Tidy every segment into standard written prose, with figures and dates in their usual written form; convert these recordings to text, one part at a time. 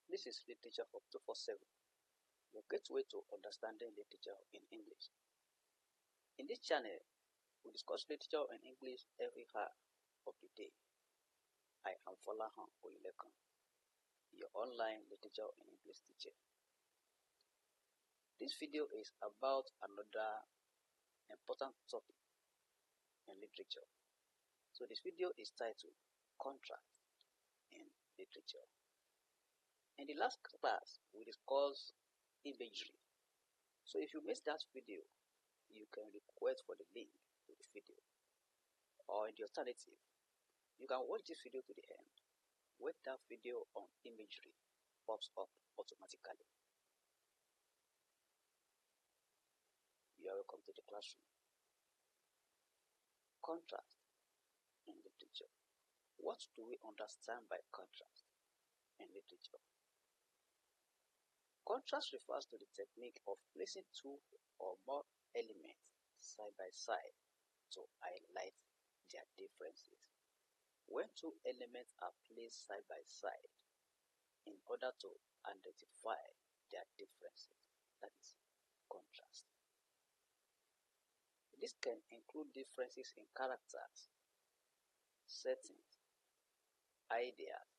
This is Literature for 247, your gateway to understanding literature in English. In this channel, we discuss literature in English every hour of the day. I am Folahan Oyilekan, your online literature in English teacher. This video is about another important topic in literature. So this video is titled Contrast in Literature. In the last class, we discussed imagery. So if you missed that video, you can request for the link to the video. Or in the alternative, you can watch this video to the end when that video on imagery pops up automatically. You are welcome to the classroom. Contrast in literature. What do we understand by contrast in literature? Contrast refers to the technique of placing two or more elements side by side to highlight their differences. When two elements are placed side by side in order to identify their differences, that is contrast. This can include differences in characters, settings, ideas,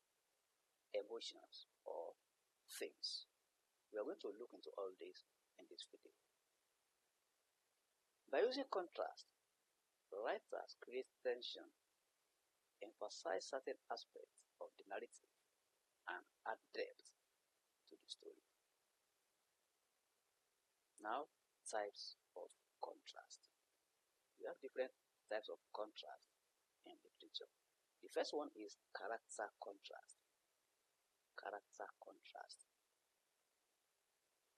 emotions, or themes. We are going to look into all this in this video. By using contrast, writers create tension, emphasize certain aspects of the narrative, and add depth to the story. Now, types of contrast. We have different types of contrast in literature. The first one is character contrast. Character contrast.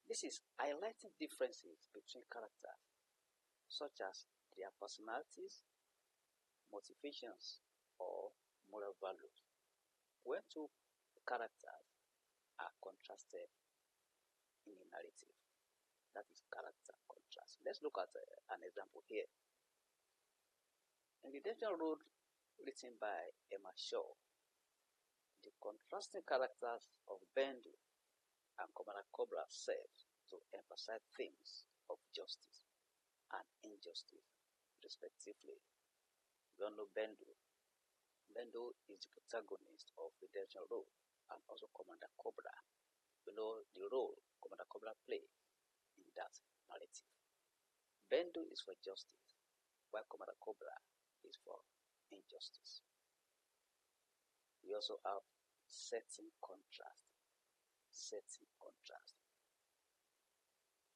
This is highlighting differences between characters, such as their personalities, motivations, or moral values. When two characters are contrasted in a narrative, that is character contrast. Let's look at an example here. In the Redemption Road, written by Emma Shaw, the contrasting characters of Bendu and Commander Cobra serves to emphasize themes of justice and injustice, respectively. We all know Bendu. Bendu is the protagonist of Redemption Road and also Commander Cobra. We know the role Commander Cobra plays in that narrative. Bendu is for justice, while Commander Cobra is for injustice. We also have setting contrast. Setting contrast.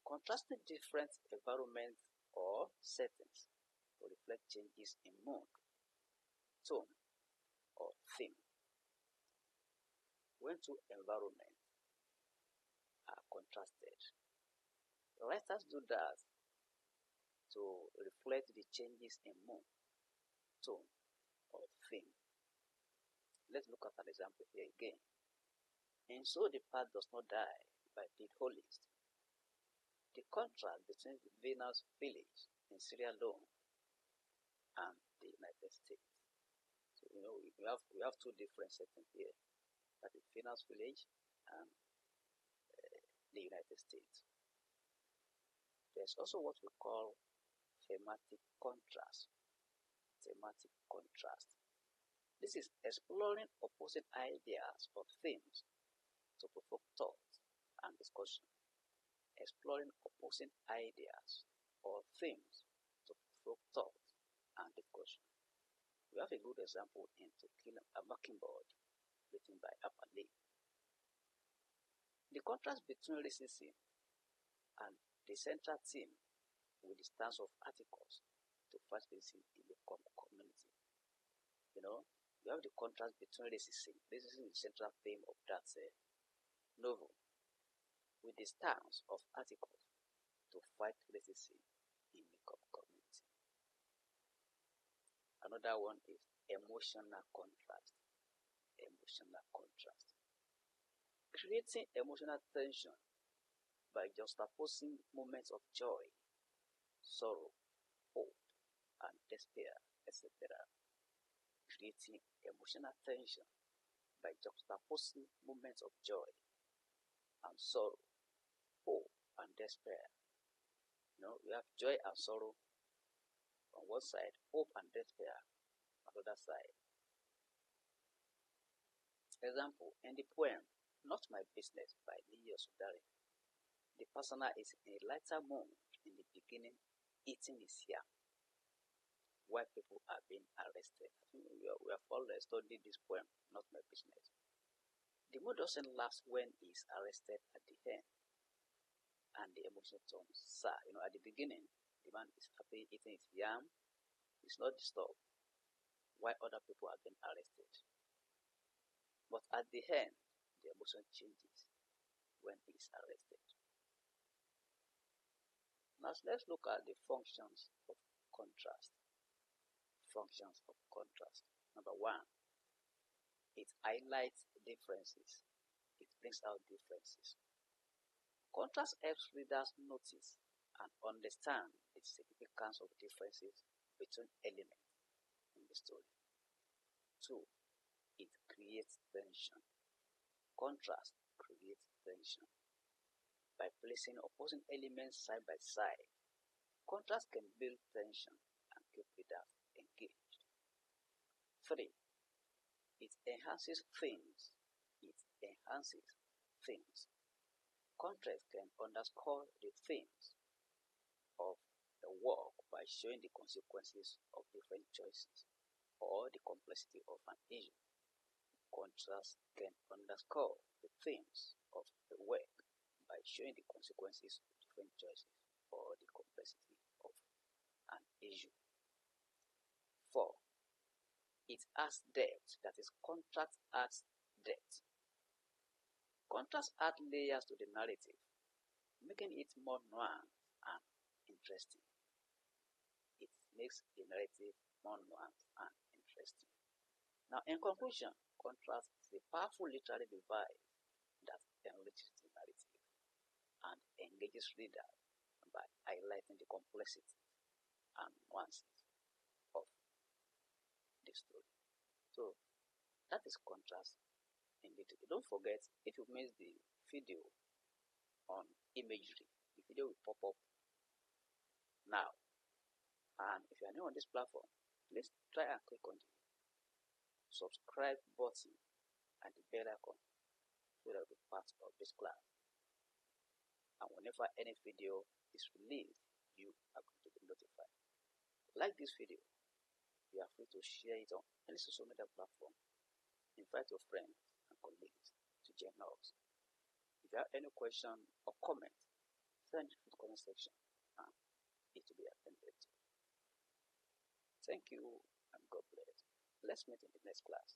Contrasting different environments or settings to reflect changes in mood, tone, or theme. When two environments are contrasted, writers do that to reflect the changes in mood, tone, or theme. Let's look at an example here again. And So the Path Does Not Die by Pete Hollis. The contrast between Venus village in Sierra Leone and the United States. So we have two different settings here. That is Venus village and the United States. There's also what we call thematic contrast. Thematic contrast. This is exploring opposing ideas or themes to provoke thought and discussion. Exploring opposing ideas or themes to provoke thought and discussion. We have a good example in To Kill a Mockingbird, written by Harper Lee. The contrast between racism and the central theme with the stance of articles to fight racism in the community. We have the contrast between racism. Racism is the central theme of that novel, with the stance of articles to fight racism in the community. Another one is emotional contrast. Emotional contrast. Creating emotional tension by juxtaposing moments of joy, sorrow, hope, and despair, etc. Creating emotional tension by juxtaposing moments of joy, and sorrow, hope and despair. We have joy and sorrow on one side, hope and despair on the other side. Example, in the poem, Not My Business by Leo Sudari, the persona is in a lighter mood in the beginning, eating his yam, while people are being arrested. We have all studied this poem, Not My Business. The mood doesn't last when he is arrested at the end, and the emotion turns sad. At the beginning, the man is happy eating his yam, he's not disturbed, while other people are being arrested. But at the end, the emotion changes when he is arrested. Now let's look at the functions of contrast. Functions of contrast. Number one, it highlights differences. It brings out differences. Contrast helps readers notice and understand the significance of differences between elements in the story. 2. It creates tension. Contrast creates tension. By placing opposing elements side by side, contrast can build tension and keep readers engaged. 3. It enhances themes. It enhances themes. Contrast can underscore the themes of the work by showing the consequences of different choices or the complexity of an issue. Contrast can underscore the themes of the work by showing the consequences of different choices or the complexity of an issue. 4. It adds depth, that is, contrast adds depth. Contrast adds layers to the narrative, making it more nuanced and interesting. It makes the narrative more nuanced and interesting. Now, in conclusion, contrast is a powerful literary device that enriches the narrative and engages readers by highlighting the complexity and nuances of the story. So, that is contrast in detail. Don't forget, if you miss the video on imagery, the video will pop up now. And if you are new on this platform, please try and click on the subscribe button and the bell icon so that you'll be part of this class. And whenever any video is released, you are going to be notified. Like this video, you are free to share it on any social media platform. Invite your friends and colleagues to join us. If you have any question or comment, send it to the comment section and it will be attended to. Thank you and God bless. Let's meet in the next class.